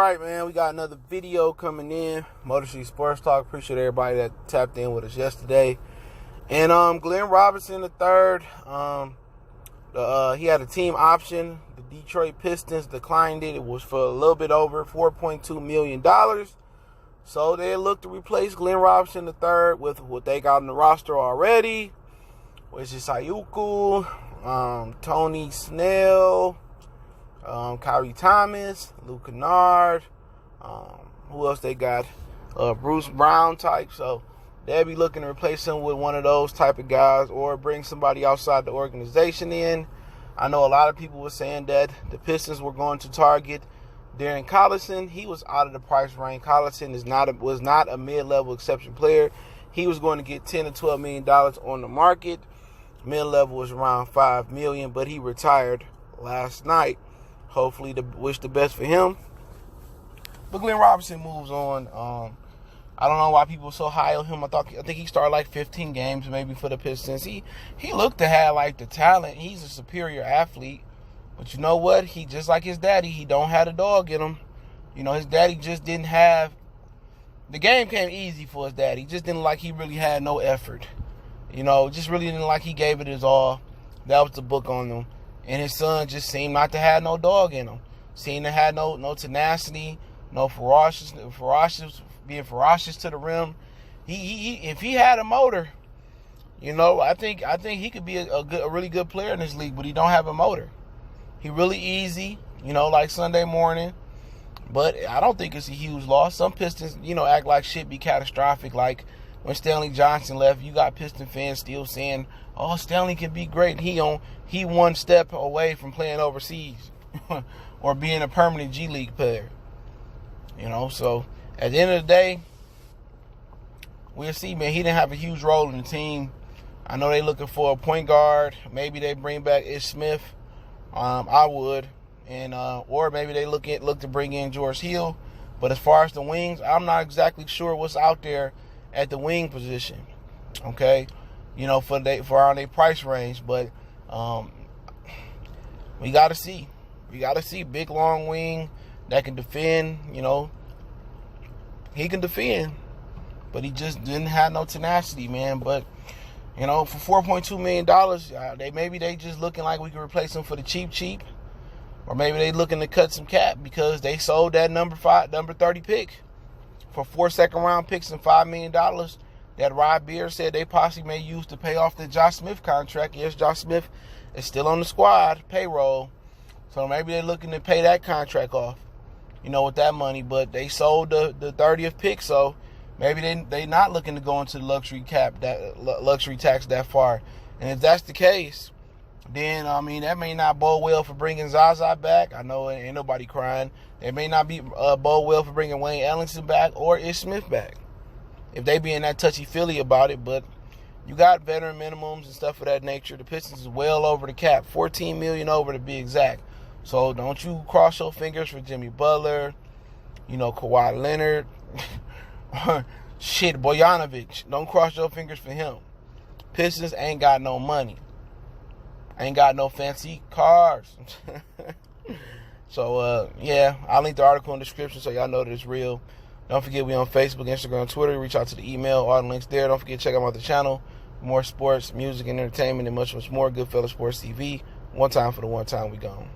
right, man. We got another video coming in. Motor City Sports Talk. Appreciate everybody that tapped in with us yesterday. And Glen Robinson III, he had a team option. The Detroit Pistons declined it. It was for a little bit over $4.2 million. So they looked to replace Glen Robinson III with what they got on the roster already, which is Ayuku, Tony Snell, Kyrie Thomas, Luke Kennard, who else they got? Bruce Brown type. So they'll be looking to replace him with one of those type of guys or bring somebody outside the organization in. I know a lot of people were saying that the Pistons were going to target Darren Collison. He was out of the price range. Collison was not a mid-level exception player. He was going to get $10 to $12 million on the market. Mid-level was around $5 million, but he retired last night. Hopefully, wish the best for him. But Glen Robinson moves on. I don't know why people are so high on him. I think he started like 15 games maybe for the Pistons. He looked to have like the talent. He's a superior athlete. But you know what? He just like his daddy. He don't have a dog in him. You know, his daddy just didn't have. The game came easy for his daddy. He just didn't like he really had no effort. You know, just really didn't like he gave it his all. That was the book on him. And his son just seemed not to have no dog in him. Seemed to have no tenacity, no being ferocious to the rim. He if he had a motor, you know, I think he could be a really good player in this league, but he don't have a motor. He really easy, you know, like Sunday morning. But I don't think it's a huge loss. Some Pistons, you know, act like shit be catastrophic. Like when Stanley Johnson left, you got Piston fans still saying, "Oh, Stanley can be great." He one step away from playing overseas or being a permanent G League player. You know, so at the end of the day, we'll see, man. He didn't have a huge role in the team. I know they looking for a point guard. Maybe they bring back Ish Smith. I would, and or maybe they look to bring in George Hill. But as far as the wings, I'm not exactly sure what's out there at the wing position. Okay, you know, for on their price range, but we got to see. We got to see big long wing that can defend. You know, he can defend, but he just didn't have no tenacity, man. But you know, for $4.2 million, maybe they just looking like we can replace him for the cheap, or maybe they looking to cut some cap because they sold that number 30 pick for 4 second-round picks and $5 million that Rod Beard said they possibly may use to pay off the Josh Smith contract. Yes, Josh Smith is still on the squad payroll, so maybe they're looking to pay that contract off, you know, with that money. But they sold the 30th pick, so maybe they not looking to go into the luxury tax that far. And if that's the case, then, I mean, that may not bode well for bringing Zaza back. I know ain't nobody crying. It may not be bode well for bringing Wayne Ellington back or Ish Smith back if they being that touchy-feely about it. But you got veteran minimums and stuff of that nature. The Pistons is well over the cap, $14 million over to be exact. So don't you cross your fingers for Jimmy Butler, you know, Kawhi Leonard, shit, Bojanovic. Don't cross your fingers for him. Pistons ain't got no money. Ain't got no fancy cars. So, yeah, I'll link the article in the description so y'all know that it's real. Don't forget we on Facebook, Instagram, Twitter. Reach out to the email. All the links there. Don't forget to check out the channel. More sports, music, and entertainment, and much, much more. Goodfellas Sports TV. One time for the one time we gone.